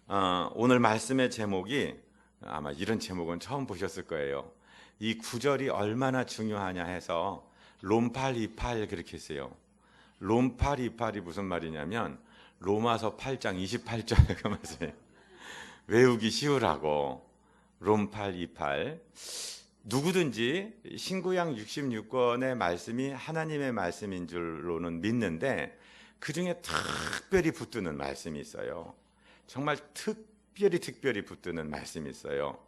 오늘 말씀의 제목이 아마 이런 제목은 처음 보셨을 거예요. 이 구절이 얼마나 중요하냐 해서 롬팔28 그렇게 했어요. 롬팔28이 무슨 말이냐면 로마서 8장 28절에 그 말씀이에요. 외우기 쉬우라고. 롬팔28. 누구든지 신구약 66권의 말씀이 하나님의 말씀인 줄로는 믿는데 그 중에 특별히 붙드는 말씀이 있어요. 정말 특별히 붙드는 말씀이 있어요.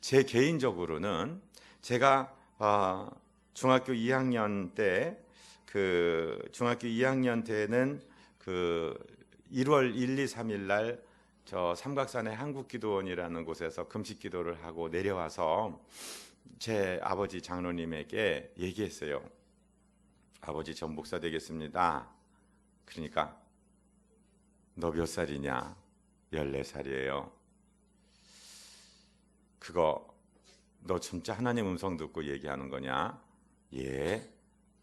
제 개인적으로는 제가 중학교 2학년 때 중학교 2학년 때는 1월 1, 2, 3일 날 저 삼각산의 한국기도원이라는 곳에서 금식기도를 하고 내려와서 제 아버지 장로님에게 얘기했어요. 아버지, 전 목사 되겠습니다. 그러니까 너 몇 살이냐? 14살이에요. 그거 너 진짜 하나님 음성 듣고 얘기하는 거냐? 예.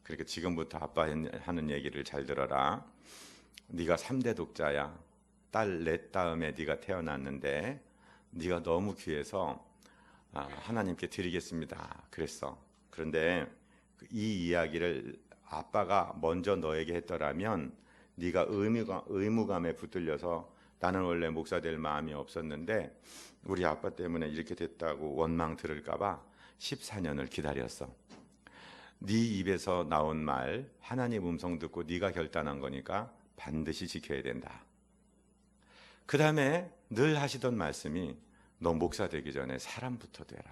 그러니까 지금부터 아빠 하는 얘기를 잘 들어라. 네가 3대 독자야. 딸 넷 다음에 네가 태어났는데 네가 너무 귀해서 하나님께 드리겠습니다. 그랬어. 그런데 이 이야기를 아빠가 먼저 너에게 했더라면 네가 의무감에 붙들려서 나는 원래 목사 될 마음이 없었는데 우리 아빠 때문에 이렇게 됐다고 원망 들을까 봐 14년을 기다렸어. 네 입에서 나온 말 하나님 음성 듣고 네가 결단한 거니까 반드시 지켜야 된다. 그 다음에 늘 하시던 말씀이 너 목사 되기 전에 사람부터 되라.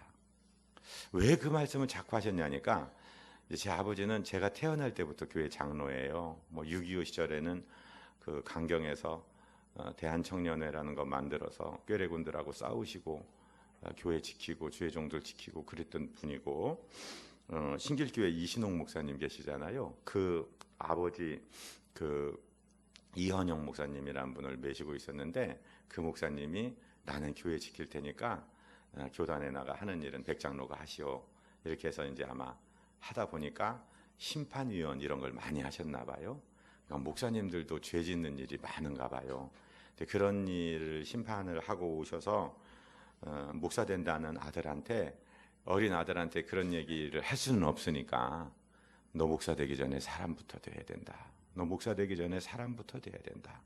왜 그 말씀을 자꾸 하셨냐니까 제 아버지는 제가 태어날 때부터 교회 장로예요. 6.25 시절에는 그 강경에서 대한청년회라는 거 만들어서 꾀레군들하고 싸우시고 교회 지키고 주의 종들 지키고 그랬던 분이고 신길교회 이신홍 목사님 계시잖아요. 그 아버지 이헌영 목사님이라는 분을 모시고 있었는데 그 목사님이 나는 교회 지킬 테니까 교단에 나가 하는 일은 백장로가 하시오. 이렇게 해서 이제 아마 하다 보니까 심판위원 이런 걸 많이 하셨나 봐요. 그러니까 목사님들도 죄 짓는 일이 많은가 봐요. 그런 일을 심판을 하고 오셔서 목사 된다는 어린 아들한테 그런 얘기를 할 수는 없으니까 너 목사 되기 전에 사람부터 돼야 된다. 너 목사 되기 전에 사람부터 돼야 된다.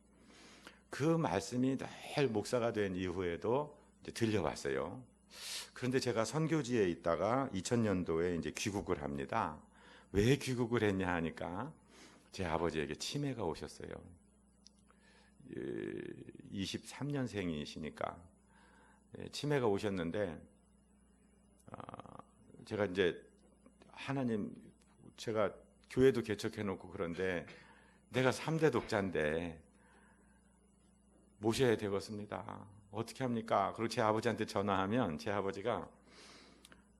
그 말씀이 늘 목사가 된 이후에도 이제 들려왔어요. 그런데 제가 선교지에 있다가 2000년도에 이제 귀국을 합니다. 왜 귀국을 했냐 하니까 제 아버지에게 치매가 오셨어요. 23년생이시니까 치매가 오셨는데 제가 이제 제가 교회도 개척해 놓고 그런데 내가 3대 독자인데 모셔야 되겠습니다. 어떻게 합니까? 그리고 제 아버지한테 전화하면 제 아버지가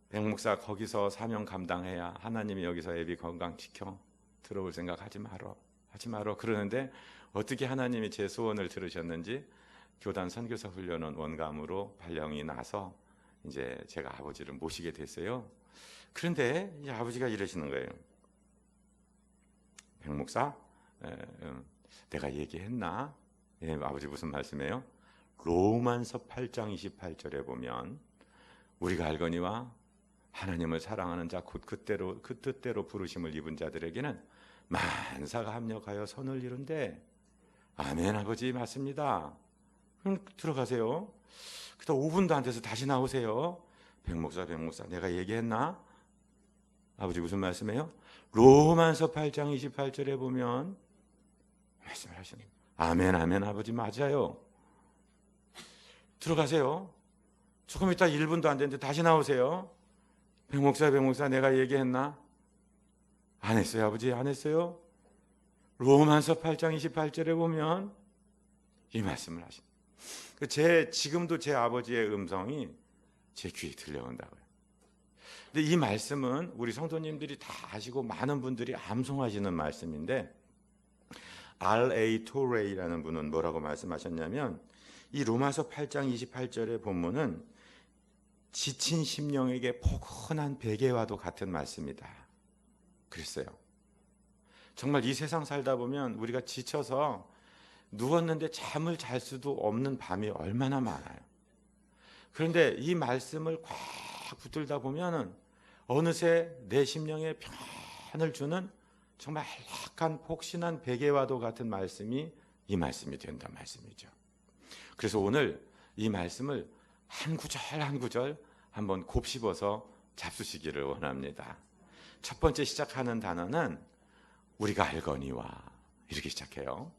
백 목사 거기서 사명 감당해야 하나님이 여기서 애비 건강 지켜 들어올 생각 하지 마라 그러는데 어떻게 하나님이 제 소원을 들으셨는지 교단 선교사 훈련원 원감으로 발령이 나서 이제 제가 아버지를 모시게 됐어요. 그런데 이제 아버지가 이러시는 거예요. 백 목사, 내가 얘기했나? 아버지 무슨 말씀이에요? 로마서 8장 28절에 보면 우리가 알거니와 하나님을 사랑하는 자 곧 그 뜻대로 부르심을 입은 자들에게는 만사가 합력하여 선을 이룬대. 아멘. 아버지 맞습니다. 그럼 들어가세요. 그다음 5분도 안 돼서 다시 나오세요. 백 목사 내가 얘기했나? 아버지 무슨 말씀이에요? 로마서 8장 28절에 보면 말씀을 하시는 거예요. 아멘 아버지 맞아요. 들어가세요. 조금 있다 1분도 안 됐는데 다시 나오세요. 백 목사 내가 얘기했나? 안 했어요. 아버지 안 했어요. 로마서 8장 28절에 보면 이 말씀을 하십니다. 지금도 제 아버지의 음성이 제 귀에 들려온다고요. 근데 이 말씀은 우리 성도님들이 다 아시고 많은 분들이 암송하시는 말씀인데 R.A. 토레이라는 분은 뭐라고 말씀하셨냐면 이 로마서 8장 28절의 본문은 지친 심령에게 포근한 베개와도 같은 말씀이다. 그랬어요. 정말 이 세상 살다 보면 우리가 지쳐서 누웠는데 잠을 잘 수도 없는 밤이 얼마나 많아요. 그런데 이 말씀을 꽉 붙들다 보면은 어느새 내 심령에 평안을 주는 정말 한락한 폭신한 베개와도 같은 말씀이 이 말씀이 된다 말씀이죠. 그래서 오늘 이 말씀을 한 구절 한 구절 한번 곱씹어서 잡수시기를 원합니다. 첫 번째 시작하는 단어는 우리가 알거니와 이렇게 시작해요.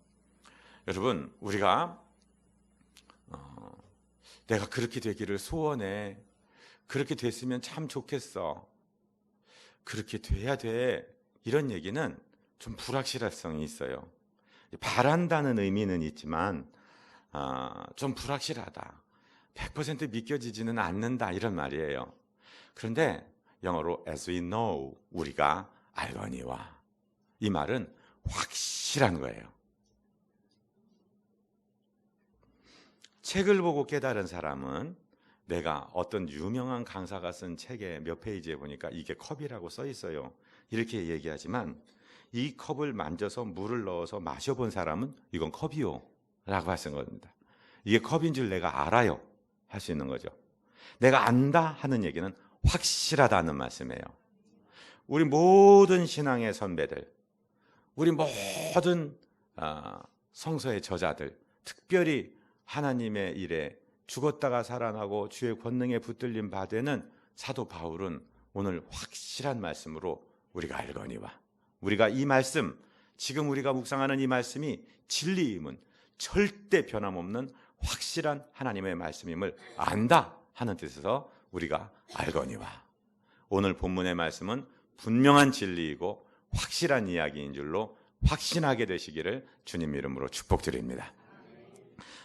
여러분, 우리가 내가 그렇게 되기를 소원해. 그렇게 됐으면 참 좋겠어. 그렇게 돼야 돼. 이런 얘기는 좀 불확실성이 있어요. 바란다는 의미는 있지만 좀 불확실하다. 100% 믿겨지지는 않는다 이런 말이에요. 그런데 영어로 as we know, 우리가 알거니와, 이 말은 확실한 거예요. 책을 보고 깨달은 사람은 내가 어떤 유명한 강사가 쓴 책의 몇 페이지에 보니까 이게 컵이라고 써 있어요. 이렇게 얘기하지만 이 컵을 만져서 물을 넣어서 마셔본 사람은 이건 컵이요 라고 하신 겁니다. 이게 컵인 줄 내가 알아요 할 수 있는 거죠. 내가 안다 하는 얘기는 확실하다는 말씀이에요. 우리 모든 신앙의 선배들, 우리 모든 성서의 저자들, 특별히 하나님의 일에 죽었다가 살아나고 주의 권능에 붙들림 받는 사도 바울은 오늘 확실한 말씀으로 우리가 알거니와, 우리가 이 말씀, 지금 우리가 묵상하는 이 말씀이 진리임은 절대 변함없는 확실한 하나님의 말씀임을 안다 하는 뜻에서 우리가 알거니와, 오늘 본문의 말씀은 분명한 진리이고 확실한 이야기인 줄로 확신하게 되시기를 주님 이름으로 축복드립니다.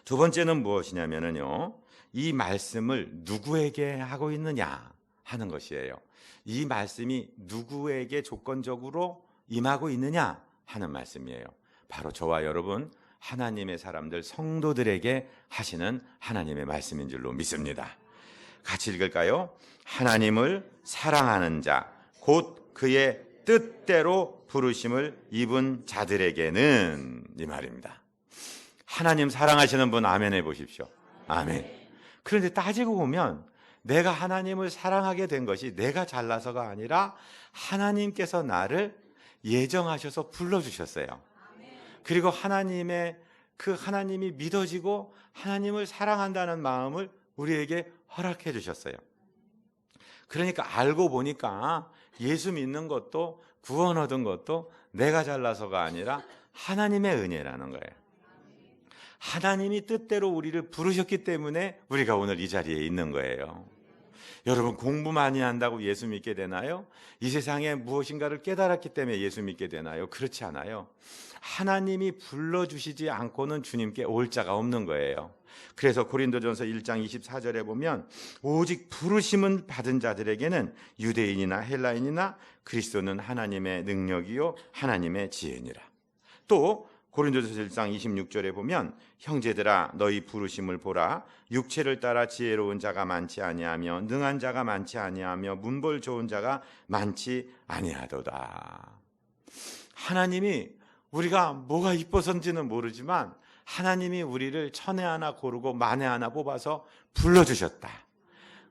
두 번째는 무엇이냐면요, 이 말씀을 누구에게 하고 있느냐 하는 것이에요. 이 말씀이 누구에게 조건적으로 임하고 있느냐 하는 말씀이에요. 바로 저와 여러분, 하나님의 사람들, 성도들에게 하시는 하나님의 말씀인 줄로 믿습니다. 같이 읽을까요? 하나님을 사랑하는 자, 곧 그의 뜻대로 부르심을 입은 자들에게는, 이 말입니다. 하나님 사랑하시는 분 아멘 해보십시오. 아멘. 그런데 따지고 보면 내가 하나님을 사랑하게 된 것이 내가 잘나서가 아니라 하나님께서 나를 예정하셔서 불러주셨어요. 그리고 하나님이 믿어지고 하나님을 사랑한다는 마음을 우리에게 허락해 주셨어요. 그러니까 알고 보니까 예수 믿는 것도 구원 얻은 것도 내가 잘나서가 아니라 하나님의 은혜라는 거예요. 하나님이 뜻대로 우리를 부르셨기 때문에 우리가 오늘 이 자리에 있는 거예요. 여러분, 공부 많이 한다고 예수 믿게 되나요? 이 세상에 무엇인가를 깨달았기 때문에 예수 믿게 되나요? 그렇지 않아요. 하나님이 불러주시지 않고는 주님께 올 자가 없는 거예요. 그래서 고린도전서 1장 24절에 보면 오직 부르심은 받은 자들에게는 유대인이나 헬라인이나 그리스도는 하나님의 능력이요 하나님의 지혜니라. 또 고린도전서 1장 26절에 보면 형제들아 너희 부르심을 보라, 육체를 따라 지혜로운 자가 많지 아니하며 능한 자가 많지 아니하며 문벌 좋은 자가 많지 아니하도다. 하나님이 우리가 뭐가 이뻐서인지는 모르지만 하나님이 우리를 천에 하나 고르고 만에 하나 뽑아서 불러주셨다.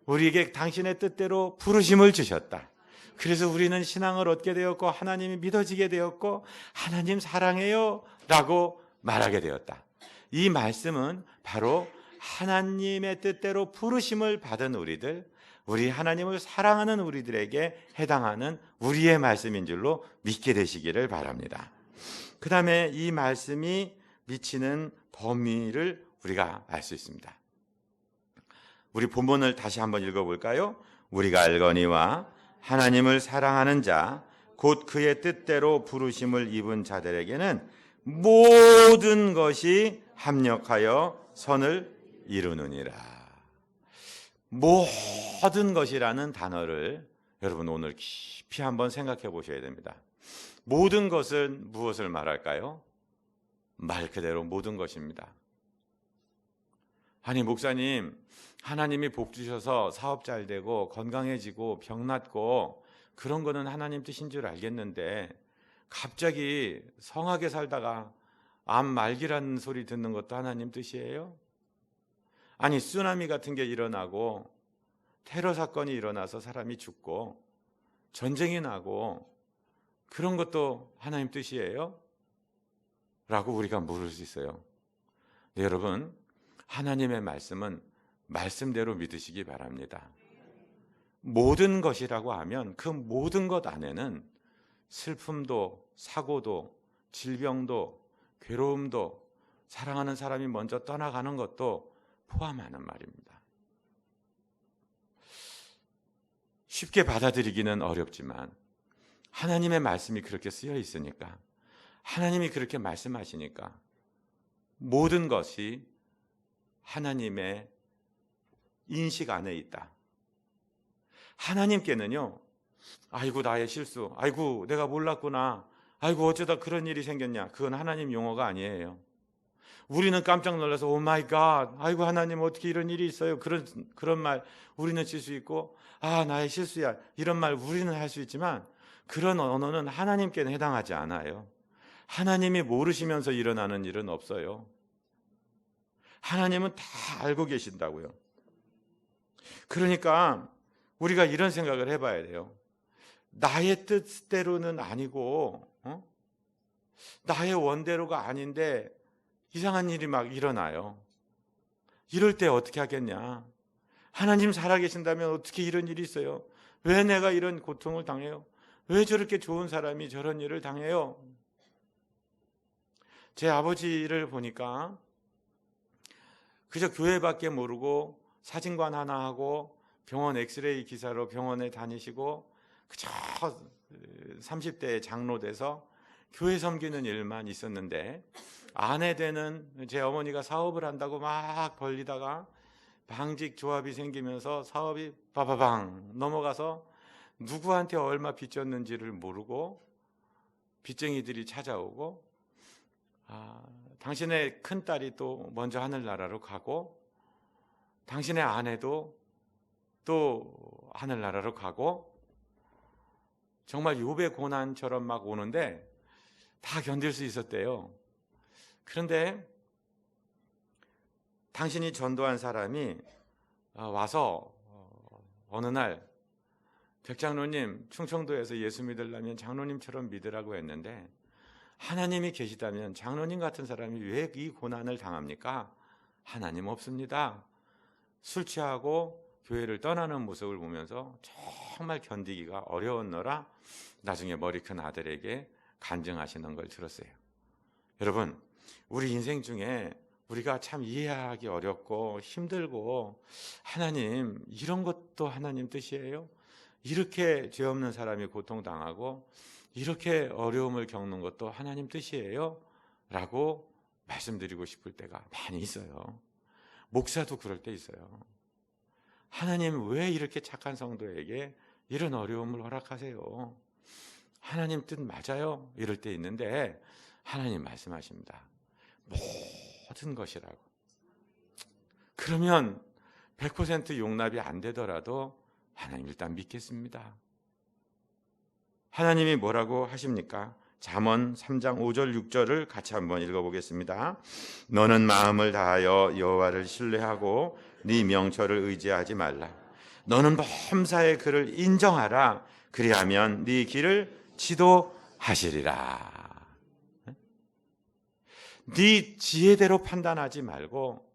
우리에게 당신의 뜻대로 부르심을 주셨다. 그래서 우리는 신앙을 얻게 되었고 하나님이 믿어지게 되었고 하나님 사랑해요 라고 말하게 되었다. 이 말씀은 바로 하나님의 뜻대로 부르심을 받은 우리들, 우리 하나님을 사랑하는 우리들에게 해당하는 우리의 말씀인 줄로 믿게 되시기를 바랍니다. 그 다음에 이 말씀이 미치는 범위를 우리가 알 수 있습니다. 우리 본문을 다시 한번 읽어볼까요? 우리가 알거니와 하나님을 사랑하는 자, 곧 그의 뜻대로 부르심을 입은 자들에게는 모든 것이 합력하여 선을 이루느니라. 모든 것이라는 단어를 여러분 오늘 깊이 한번 생각해 보셔야 됩니다. 모든 것은 무엇을 말할까요? 말 그대로 모든 것입니다. 아니 목사님, 하나님이 복 주셔서 사업 잘 되고 건강해지고 병 낫고 그런 거는 하나님 뜻인 줄 알겠는데 갑자기 성하게 살다가 암 말기라는 소리 듣는 것도 하나님 뜻이에요? 아니 쓰나미 같은 게 일어나고 테러 사건이 일어나서 사람이 죽고 전쟁이 나고 그런 것도 하나님 뜻이에요? 라고 우리가 물을 수 있어요. 네, 여러분, 하나님의 말씀은 말씀대로 믿으시기 바랍니다. 모든 것이라고 하면 그 모든 것 안에는 슬픔도 사고도 질병도 괴로움도 사랑하는 사람이 먼저 떠나가는 것도 포함하는 말입니다. 쉽게 받아들이기는 어렵지만 하나님의 말씀이 그렇게 쓰여 있으니까, 하나님이 그렇게 말씀하시니까 모든 것이 하나님의 인식 안에 있다. 하나님께는요, 아이고 나의 실수, 아이고 내가 몰랐구나, 아이고 어쩌다 그런 일이 생겼냐, 그건 하나님 용어가 아니에요. 우리는 깜짝 놀라서 오 마이 갓, 아이고 하나님 어떻게 이런 일이 있어요, 그런 말 우리는 쓸 수 있고, 아 나의 실수야, 이런 말 우리는 할 수 있지만 그런 언어는 하나님께는 해당하지 않아요. 하나님이 모르시면서 일어나는 일은 없어요. 하나님은 다 알고 계신다고요. 그러니까 우리가 이런 생각을 해봐야 돼요. 나의 뜻대로는 아니고 나의 원대로가 아닌데 이상한 일이 막 일어나요. 이럴 때 어떻게 하겠냐? 하나님 살아계신다면 어떻게 이런 일이 있어요? 왜 내가 이런 고통을 당해요? 왜 저렇게 좋은 사람이 저런 일을 당해요? 제 아버지를 보니까 그저 교회밖에 모르고 사진관 하나 하고 병원 엑스레이 기사로 병원에 다니시고 그저 30대에 장로 돼서 교회 섬기는 일만 있었는데, 아내 되는 제 어머니가 사업을 한다고 막 벌리다가 방직 조합이 생기면서 사업이 바바방 넘어가서 누구한테 얼마 빚졌는지를 모르고 빚쟁이들이 찾아오고, 당신의 큰딸이 또 먼저 하늘나라로 가고 당신의 아내도 또 하늘나라로 가고, 정말 욥의 고난처럼 막 오는데 다 견딜 수 있었대요. 그런데 당신이 전도한 사람이 와서 어느 날 백장로님, 충청도에서 예수 믿으려면 장로님처럼 믿으라고 했는데 하나님이 계시다면 장로님 같은 사람이 왜 이 고난을 당합니까? 하나님 없습니다. 술 취하고 교회를 떠나는 모습을 보면서 정말 견디기가 어려웠노라 나중에 머리 큰 아들에게 간증하시는 걸 들었어요. 여러분, 우리 인생 중에 우리가 참 이해하기 어렵고 힘들고, 하나님 이런 것도 하나님 뜻이에요? 이렇게 죄 없는 사람이 고통당하고 이렇게 어려움을 겪는 것도 하나님 뜻이에요? 라고 말씀드리고 싶을 때가 많이 있어요. 목사도 그럴 때 있어요. 하나님 왜 이렇게 착한 성도에게 이런 어려움을 허락하세요? 하나님 뜻 맞아요? 이럴 때 있는데 하나님 말씀하십니다. 모든 것이라고. 그러면 100% 용납이 안 되더라도 하나님 일단 믿겠습니다. 하나님이 뭐라고 하십니까? 잠언 3장 5절 6절을 같이 한번 읽어보겠습니다. 너는 마음을 다하여 여호와를 신뢰하고 네 명철을 의지하지 말라. 너는 범사의 그를 인정하라. 그리하면 네 길을 지도하시리라. 네 지혜대로 판단하지 말고,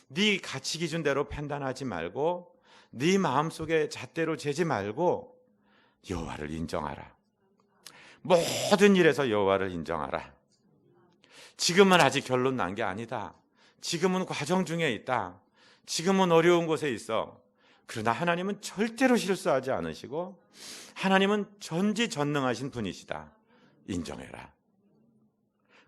네 가치 기준대로 판단하지 말고, 네 마음속에 잣대로 재지 말고 여호와를 인정하라. 모든 일에서 여호와를 인정하라. 지금은 아직 결론 난 게 아니다. 지금은 과정 중에 있다. 지금은 어려운 곳에 있어. 그러나 하나님은 절대로 실수하지 않으시고 하나님은 전지전능하신 분이시다. 인정해라.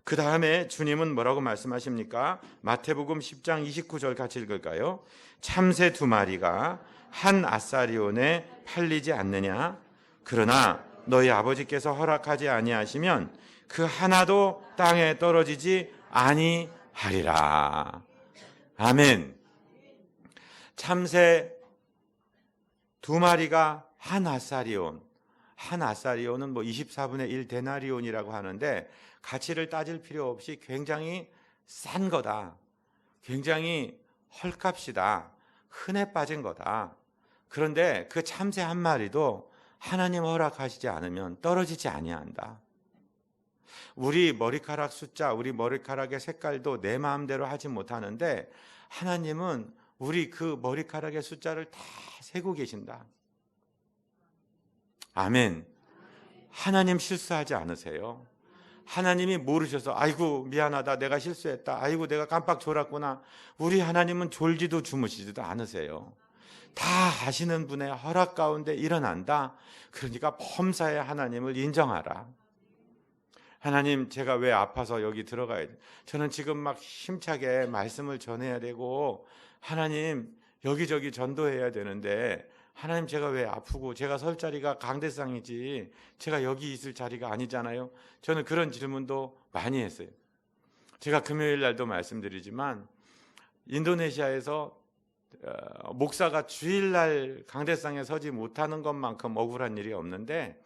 그 다음에 주님은 뭐라고 말씀하십니까? 마태복음 10장 29절 같이 읽을까요? 참새 2마리가 한 아사리온에 팔리지 않느냐? 그러나 너희 아버지께서 허락하지 아니하시면 그 하나도 땅에 떨어지지 아니하리라. 아멘. 참새 2마리가 한 아사리온, 한 아사리온은 뭐 24분의 1 데나리온이라고 하는데 가치를 따질 필요 없이 굉장히 싼 거다. 굉장히 헐값이다. 흔해 빠진 거다. 그런데 그 참새 한 마리도 하나님 허락하시지 않으면 떨어지지 아니한다. 우리 머리카락 숫자, 우리 머리카락의 색깔도 내 마음대로 하지 못하는데 하나님은 우리 그 머리카락의 숫자를 다 세고 계신다. 아멘. 하나님 실수하지 않으세요. 하나님이 모르셔서 아이고 미안하다, 내가 실수했다, 아이고 내가 깜빡 졸았구나. 우리 하나님은 졸지도 주무시지도 않으세요. 다 아시는 분의 허락 가운데 일어난다. 그러니까 범사의 하나님을 인정하라. 하나님, 제가 왜 아파서 여기 들어가야 돼? 저는 지금 막 힘차게 말씀을 전해야 되고 하나님 여기저기 전도해야 되는데 하나님, 제가 왜 아프고, 제가 설 자리가 강대상이지 제가 여기 있을 자리가 아니잖아요. 저는 그런 질문도 많이 했어요. 제가 금요일 날도 말씀드리지만 인도네시아에서 목사가 주일날 강대상에 서지 못하는 것만큼 억울한 일이 없는데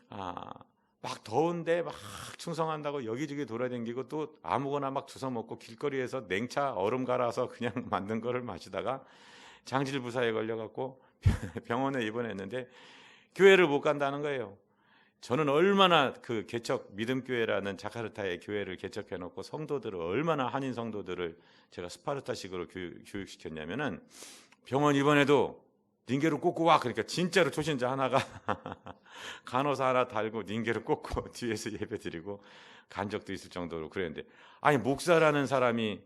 막 더운데 막 충성한다고 여기저기 돌아다니고 또 아무거나 막 주워 먹고 길거리에서 냉차 얼음 갈아서 그냥 만든 거를 마시다가 장질부사에 걸려갖고 병원에 입원했는데 교회를 못 간다는 거예요. 저는 얼마나 그 개척 믿음교회라는 자카르타의 교회를 개척해놓고 성도들을 얼마나 한인 성도들을 제가 스파르타식으로 교육시켰냐면은 병원 입원해도 닌게를 꽂고 와. 그러니까 진짜로 초신자 하나가 간호사 하나 달고 닌게를 꽂고 뒤에서 예배 드리고 간 적도 있을 정도로 그랬는데, 아니 목사라는 사람이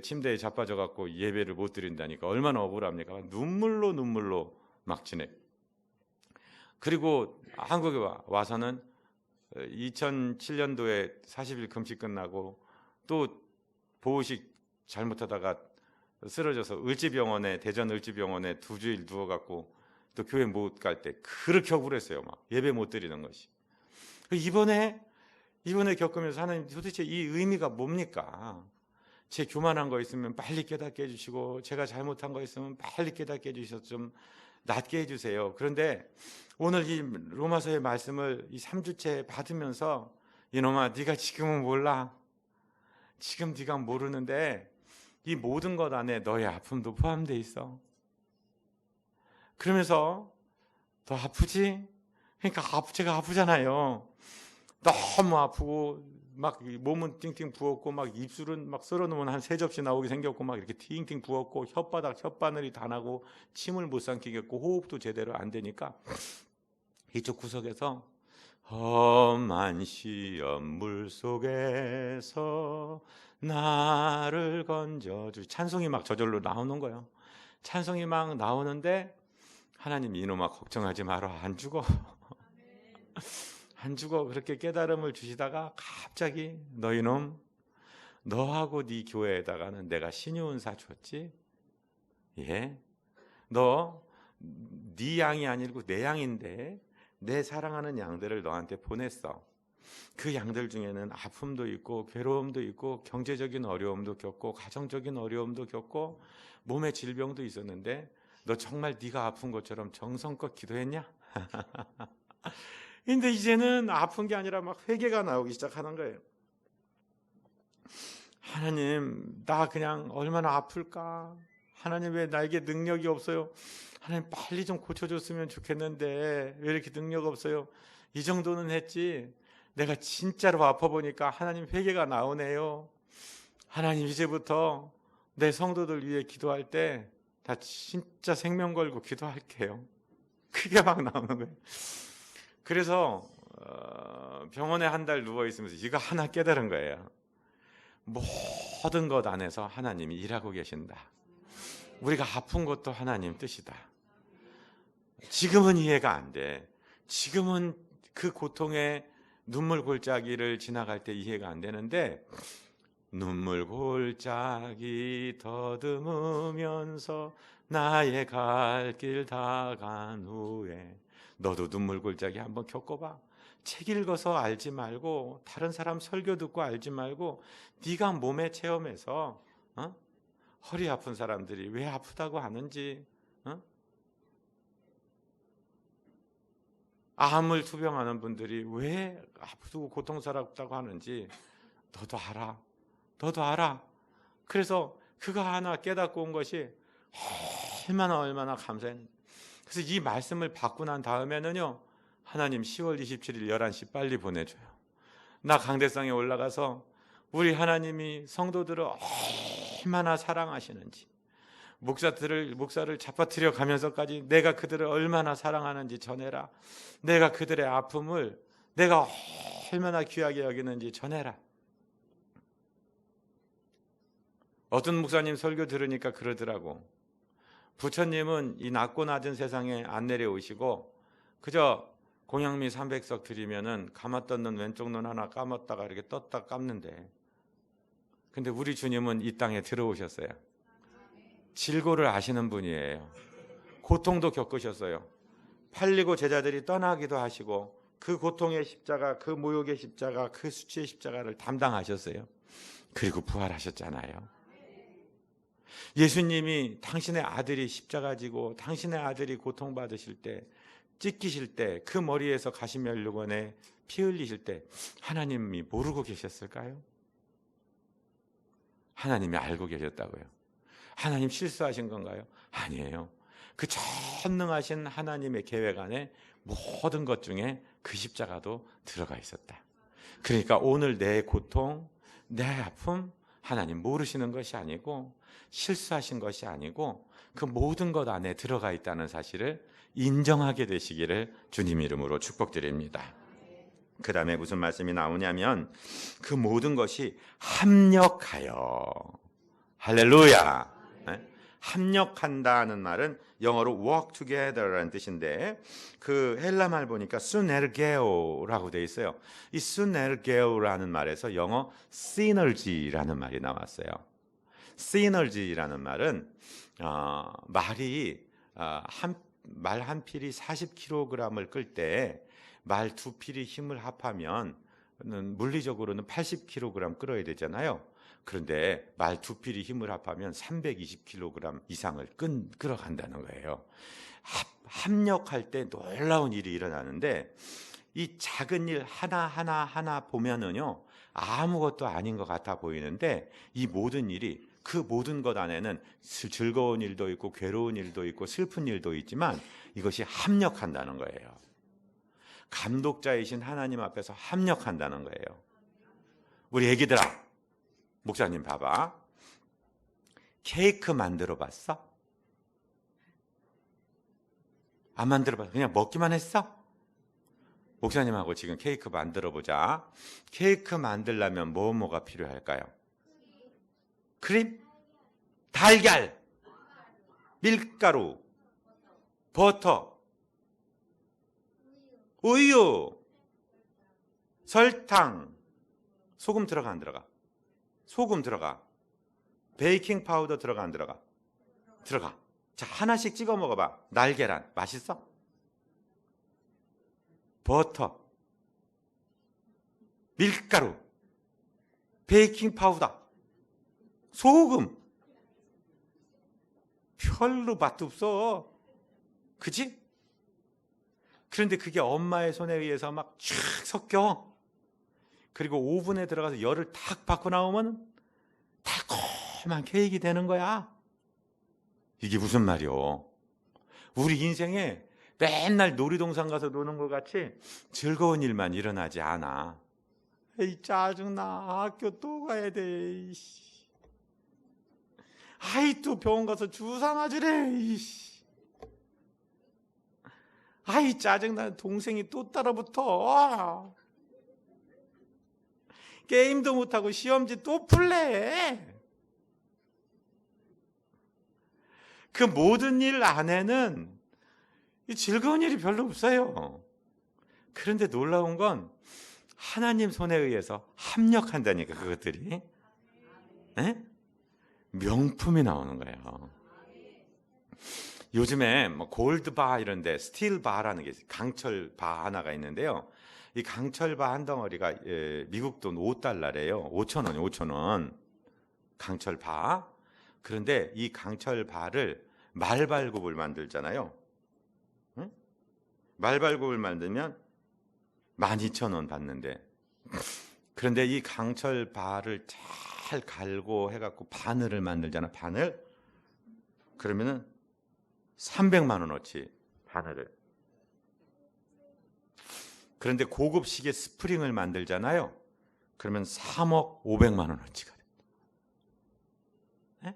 침대에 자빠져 갖고 예배를 못 드린다니까 얼마나 억울합니까? 눈물로 막 지내. 그리고 한국에 와서는 2007년도에 40일 금식 끝나고 또 보호식 잘못하다가 쓰러져서 을지병원에, 대전 을지병원에 2주일 누워갖고 또 교회 못 갈 때 그렇게 억울했어요. 막 예배 못 드리는 것이. 이번에 겪으면서 하나님, 도대체 이 의미가 뭡니까? 제 교만한 거 있으면 빨리 깨닫게 해주시고, 제가 잘못한 거 있으면 빨리 깨닫게 해주셔서 좀 낫게 해주세요. 그런데 오늘 이 로마서의 말씀을 이 3주째 받으면서, 이놈아, 네가 지금은 몰라. 지금 네가 모르는데 이 모든 것 안에 너의 아픔도 포함되어 있어. 그러면서 더 아프지? 그러니까 제가 아프잖아요. 너무 아프고 막 몸은 띵띵 부었고 막 입술은 막 썰어놓으면 한 3접시 나오게 생겼고 막 이렇게 띵띵 부었고 혓바늘이 다 나고 침을 못 삼키겠고 호흡도 제대로 안 되니까 이쪽 구석에서 험한 시험 물속에서 나를 건져주, 찬송이 막 저절로 나오는 거예요. 찬송이 막 나오는데 하나님, 이놈아 걱정하지 마라, 안 죽어. 안 죽어. 그렇게 깨달음을 주시다가 갑자기 너 이놈, 너하고 네 교회에다가는 내가 신유은사 줬지? 예? 너 네 양이 아니고 내 양인데 내 사랑하는 양들을 너한테 보냈어. 그 양들 중에는 아픔도 있고 괴로움도 있고 경제적인 어려움도 겪고 가정적인 어려움도 겪고 몸의 질병도 있었는데 너 정말 네가 아픈 것처럼 정성껏 기도했냐? 근데 이제는 아픈 게 아니라 막 회개가 나오기 시작하는 거예요. 하나님, 나 그냥 얼마나 아플까? 하나님, 왜 나에게 능력이 없어요? 하나님, 빨리 좀 고쳐줬으면 좋겠는데 왜 이렇게 능력 없어요? 이 정도는 했지. 내가 진짜로 아파 보니까 하나님, 회개가 나오네요. 하나님, 이제부터 내 성도들 위해 기도할 때 나 진짜 생명 걸고 기도할게요. 그게 막 나오는 거예요. 그래서 병원에 한 달 누워 있으면서 이거 하나 깨달은 거예요. 모든 것 안에서 하나님이 일하고 계신다. 우리가 아픈 것도 하나님 뜻이다. 지금은 이해가 안 돼. 지금은 그 고통의 눈물 골짜기를 지나갈 때 이해가 안 되는데, 눈물 골짜기 더듬으면서 나의 갈 길 다 간 후에, 너도 눈물 골짜기 한번 겪어봐. 책 읽어서 알지 말고, 다른 사람 설교 듣고 알지 말고, 네가 몸에 체험해서 허리 아픈 사람들이 왜 아프다고 하는지, 암을 투병하는 분들이 왜 아프고 고통스럽다고 하는지 너도 알아. 너도 알아. 그래서 그거 하나 깨닫고 온 것이 얼마나 감사해. 그래서 이 말씀을 받고 난 다음에는요, 하나님 10월 27일 11시 빨리 보내줘요. 나 강대상에 올라가서 우리 하나님이 성도들을 얼마나 사랑하시는지, 목사를 잡아뜨려 가면서까지 내가 그들을 얼마나 사랑하는지 전해라. 내가 그들의 아픔을 내가 얼마나 귀하게 여기는지 전해라. 어떤 목사님 설교 들으니까 그러더라고. 부처님은 이 낮고 낮은 세상에 안 내려오시고 그저 공양미 300석 드리면은 감아 떴는 왼쪽 눈 하나 감았다가 이렇게 떴다 감는데, 근데 우리 주님은 이 땅에 들어오셨어요. 질고를 아시는 분이에요. 고통도 겪으셨어요. 팔리고 제자들이 떠나기도 하시고 그 고통의 십자가, 그 모욕의 십자가, 그 수치의 십자가를 담당하셨어요. 그리고 부활하셨잖아요. 예수님이 당신의 아들이 십자가 지고 당신의 아들이 고통받으실 때, 찢기실 때, 그 머리에서 가시면류관에 피 흘리실 때 하나님이 모르고 계셨을까요? 하나님이 알고 계셨다고요. 하나님 실수하신 건가요? 아니에요. 그 전능하신 하나님의 계획 안에 모든 것 중에 그 십자가도 들어가 있었다. 그러니까 오늘 내 고통, 내 아픔 하나님 모르시는 것이 아니고 실수하신 것이 아니고 그 모든 것 안에 들어가 있다는 사실을 인정하게 되시기를 주님 이름으로 축복드립니다. 그 다음에 무슨 말씀이 나오냐면 그 모든 것이 합력하여, 할렐루야, 합력한다는 말은 영어로 work together라는 뜻인데 그 헬라 말 보니까 synergeo라고 되어 있어요. 이 synergeo라는 말에서 영어 synergy라는 말이 나왔어요. synergy라는 말은 말이 말 한 필이 40kg을 끌 때 말 두 필이 힘을 합하면 물리적으로는 80kg 끌어야 되잖아요. 그런데 말 두 필이 힘을 합하면 320kg 이상을 끌어간다는 거예요. 합력할 때 놀라운 일이 일어나는데 이 작은 일 하나 보면은요 아무것도 아닌 것 같아 보이는데 이 모든 일이, 그 모든 것 안에는 즐거운 일도 있고 괴로운 일도 있고 슬픈 일도 있지만 이것이 합력한다는 거예요. 감독자이신 하나님 앞에서 합력한다는 거예요. 우리 애기들아, 목사님 봐봐. 케이크 만들어 봤어? 안 만들어 봤어? 그냥 먹기만 했어? 목사님하고 지금 케이크 만들어 보자. 케이크 만들려면 뭐가 필요할까요? 크림? 달걀, 밀가루, 버터, 우유, 설탕, 소금 들어가 안 들어가? 소금 들어가. 베이킹 파우더 들어가 안 들어가? 들어가. 자, 하나씩 찍어 먹어봐. 날계란 맛있어? 버터, 밀가루, 베이킹 파우더, 소금. 별로 맛도 없어. 그치? 그런데 그게 엄마의 손에 의해서 막 쫙 섞여. 그리고 오븐에 들어가서 열을 탁 받고 나오면 달콤한 케이크 되는 거야. 이게 무슨 말이요? 우리 인생에 맨날 놀이동산 가서 노는 것 같이 즐거운 일만 일어나지 않아. 에이, 짜증나. 학교 또 가야 돼. 아이, 또 병원 가서 주사 맞으래. 아이, 짜증나. 동생이 또 따라붙어. 게임도 못하고 시험지 또 풀래. 그 모든 일 안에는 즐거운 일이 별로 없어요. 그런데 놀라운 건 하나님 손에 의해서 합력한다니까. 그것들이 명품이 나오는 거예요. 요즘에 뭐 골드바 이런데 스틸바라는 게 강철바 하나가 있는데요. 이 강철바 한 덩어리가 미국 돈 $5래요. 5,000원이 5,000원. 강철바. 그런데 이 강철바를 말발굽을 만들잖아요. 응? 말발굽을 만들면 12,000원 받는데, 그런데 이 강철 발을 잘 갈고 해갖고 바늘을 만들잖아. 바늘. 그러면은 300만 원어치 바늘을. 그런데 고급 시계 스프링을 만들잖아요. 그러면 3억 500만 원어치가 돼. 네?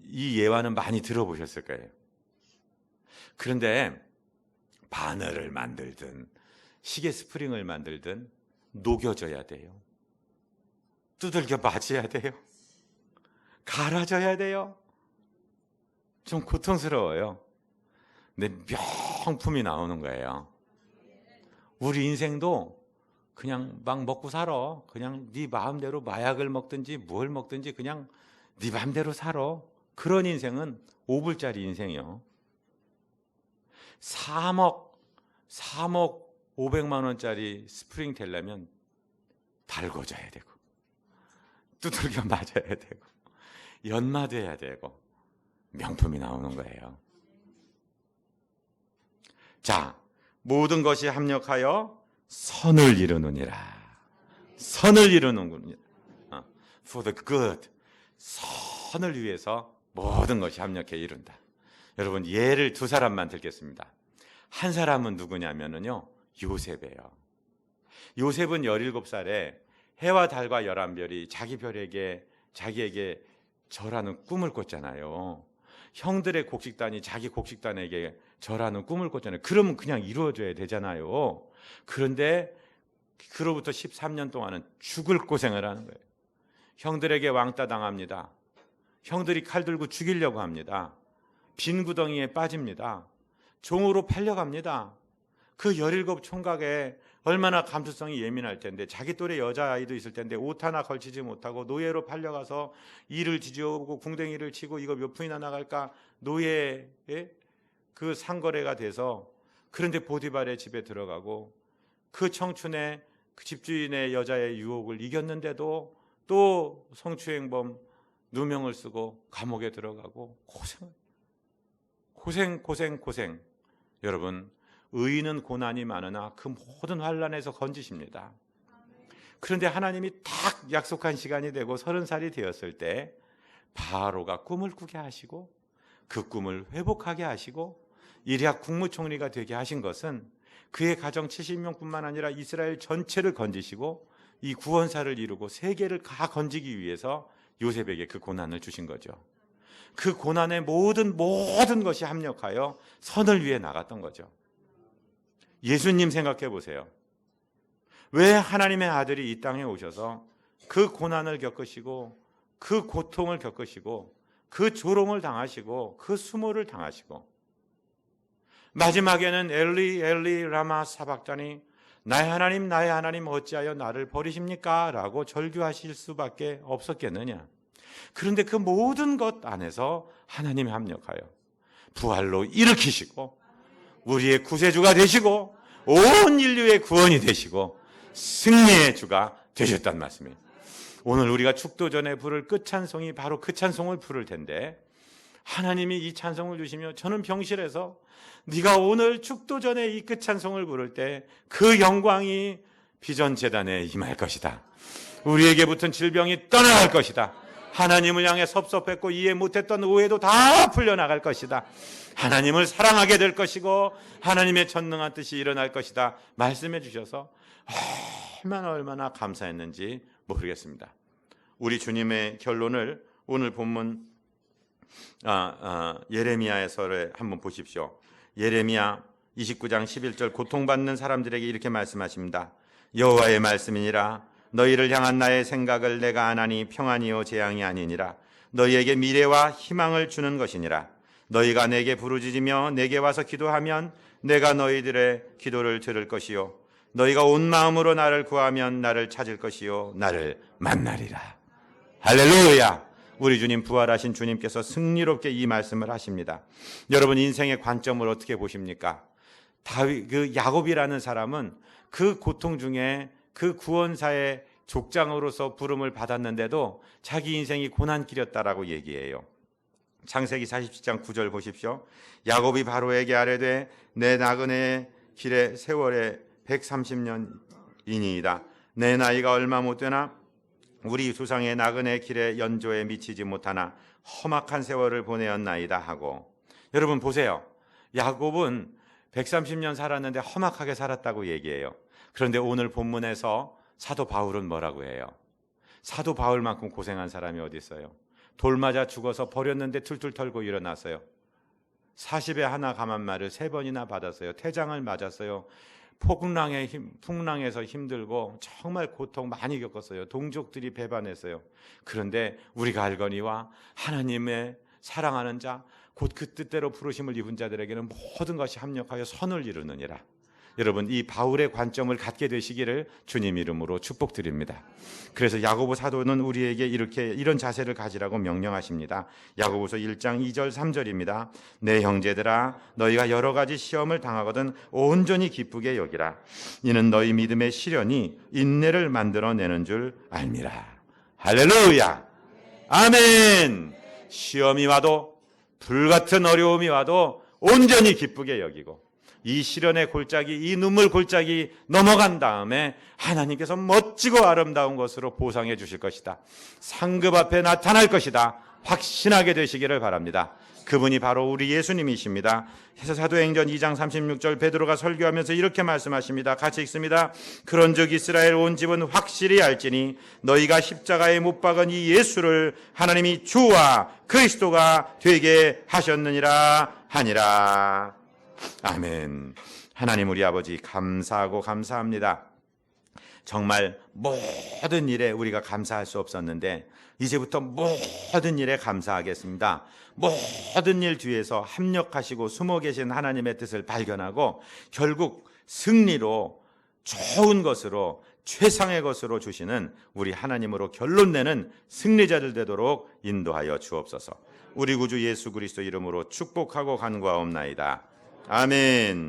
이 예화는 많이 들어보셨을 거예요. 그런데 바늘을 만들든 시계 스프링을 만들든 녹여져야 돼요. 두들겨 맞아야 돼요. 갈아져야 돼요. 좀 고통스러워요. 근데 명품이 나오는 거예요. 우리 인생도 그냥 막 먹고 살아. 그냥 네 마음대로 마약을 먹든지 뭘 먹든지 그냥 네 마음대로 살아. 그런 인생은 5불짜리 인생이요. 3억 500만 원짜리 스프링 되려면 달궈져야 되고 두들겨 맞아야 되고 연마돼야 되고 명품이 나오는 거예요. 자, 모든 것이 합력하여 선을 이루느니라. 선을 이루는군요. For the good. 선을 위해서 모든 것이 합력해 이룬다. 여러분, 예를 두 사람만 들겠습니다. 한 사람은 누구냐면요, 요셉이에요. 요셉은 17살에 해와 달과 11별이 자기에게 절하는 꿈을 꿨잖아요. 형들의 곡식단이 자기 곡식단에게 절하는 꿈을 꿨잖아요. 그러면 그냥 이루어져야 되잖아요. 그런데 그로부터 13년 동안은 죽을 고생을 하는 거예요. 형들에게 왕따 당합니다. 형들이 칼 들고 죽이려고 합니다. 빈 구덩이에 빠집니다. 종으로 팔려갑니다. 그 17 총각에 얼마나 감수성이 예민할 텐데, 자기 또래 여자아이도 있을 텐데 옷 하나 걸치지 못하고 노예로 팔려가서 일을 지져오고 궁뎅이를 치고 이거 몇 푼이나 나갈까 노예의 그 상거래가 돼서, 그런데 보디발의 집에 들어가고 그 청춘의 그 집주인의 여자의 유혹을 이겼는데도 또 성추행범 누명을 쓰고 감옥에 들어가고 고생. 여러분, 의인은 고난이 많으나 그 모든 환난에서 건지십니다. 그런데 하나님이 딱 약속한 시간이 되고 30살이 되었을 때 바로가 꿈을 꾸게 하시고 그 꿈을 회복하게 하시고 이리약 국무총리가 되게 하신 것은 그의 가정 70명뿐만 아니라 이스라엘 전체를 건지시고 이 구원사를 이루고 세계를 다 건지기 위해서 요셉에게 그 고난을 주신 거죠. 그 고난의 모든 것이 합력하여 선을 위해 나갔던 거죠. 예수님 생각해 보세요. 왜 하나님의 아들이 이 땅에 오셔서 그 고난을 겪으시고 그 고통을 겪으시고 그 조롱을 당하시고 그 수모를 당하시고 마지막에는 엘리 엘리 라마 사박다니 나의 하나님 어찌하여 나를 버리십니까? 라고 절규하실 수밖에 없었겠느냐. 그런데 그 모든 것 안에서 하나님이 합력하여 부활로 일으키시고 우리의 구세주가 되시고 온 인류의 구원이 되시고 승리의 주가 되셨단 말씀이에요. 오늘 우리가 축도전에 부를 끝찬송이 바로 그 찬송을 부를 텐데, 하나님이 이 찬송을 주시며 저는 병실에서 네가 오늘 축도전에 이 끝찬송을 부를 때 그 영광이 비전재단에 임할 것이다. 우리에게 붙은 질병이 떠나갈 것이다. 하나님을 향해 섭섭했고 이해 못했던 오해도 다 풀려나갈 것이다. 하나님을 사랑하게 될 것이고 하나님의 전능한 뜻이 일어날 것이다 말씀해 주셔서 얼마나 감사했는지 모르겠습니다. 우리 주님의 결론을 오늘 본문 예레미야에서를 한번 보십시오. 예레미야 29장 11절, 고통받는 사람들에게 이렇게 말씀하십니다. 여호와의 말씀이니라. 너희를 향한 나의 생각을 내가 아나니 평안이요 재앙이 아니니라. 너희에게 미래와 희망을 주는 것이니라. 너희가 내게 부르짖으며 내게 와서 기도하면 내가 너희들의 기도를 들을 것이요 너희가 온 마음으로 나를 구하면 나를 찾을 것이요 나를 만나리라. 할렐루야. 우리 주님, 부활하신 주님께서 승리롭게 이 말씀을 하십니다. 여러분, 인생의 관점을 어떻게 보십니까? 그 야곱이라는 사람은 그 고통 중에 그 구원사의 족장으로서 부름을 받았는데도 자기 인생이 고난길이었다라고 얘기해요. 창세기 47장 9절 보십시오. 야곱이 바로에게 아뢰되 내 나그네의 길의 세월에 130년이니이다. 내 나이가 얼마 못 되나 우리 조상의 나그네 길의 연조에 미치지 못하나 험악한 세월을 보내었나이다 하고. 여러분 보세요. 야곱은 130년 살았는데 험악하게 살았다고 얘기해요. 그런데 오늘 본문에서 사도 바울은 뭐라고 해요? 사도 바울만큼 고생한 사람이 어디 있어요? 돌 맞아 죽어서 버렸는데 툴툴 털고 일어났어요. 40에 하나 감한말을 3번이나 받았어요. 태장을 맞았어요. 풍랑에서 힘들고 정말 고통 많이 겪었어요. 동족들이 배반했어요. 그런데 우리가 알거니와 하나님의 사랑하는 자, 곧 그 뜻대로 부르심을 입은 자들에게는 모든 것이 합력하여 선을 이루느니라. 여러분, 이 바울의 관점을 갖게 되시기를 주님 이름으로 축복드립니다. 그래서 야고보 사도는 우리에게 이런 자세를 가지라고 명령하십니다. 야고보서 1장 2절 3절입니다. 내 형제들아 너희가 여러 가지 시험을 당하거든 온전히 기쁘게 여기라. 이는 너희 믿음의 시련이 인내를 만들어내는 줄 알미라. 할렐루야. 아멘. 시험이 와도 불같은 어려움이 와도 온전히 기쁘게 여기고 이 시련의 골짜기, 이 눈물 골짜기 넘어간 다음에 하나님께서 멋지고 아름다운 것으로 보상해 주실 것이다. 상급 앞에 나타날 것이다. 확신하게 되시기를 바랍니다. 그분이 바로 우리 예수님이십니다. 사도행전 2장 36절 베드로가 설교하면서 이렇게 말씀하십니다. 같이 읽습니다. 그런즉 이스라엘 온 집은 확실히 알지니 너희가 십자가에 못 박은 이 예수를 하나님이 주와 그리스도가 되게 하셨느니라 하니라. 아멘. 하나님 우리 아버지 감사하고 감사합니다. 정말 모든 일에 우리가 감사할 수 없었는데 이제부터 모든 일에 감사하겠습니다. 모든 일 뒤에서 합력하시고 숨어 계신 하나님의 뜻을 발견하고 결국 승리로 좋은 것으로 최상의 것으로 주시는 우리 하나님으로 결론 내는 승리자들 되도록 인도하여 주옵소서. 우리 구주 예수 그리스도 이름으로 축복하고 간구하옵나이다. 아멘.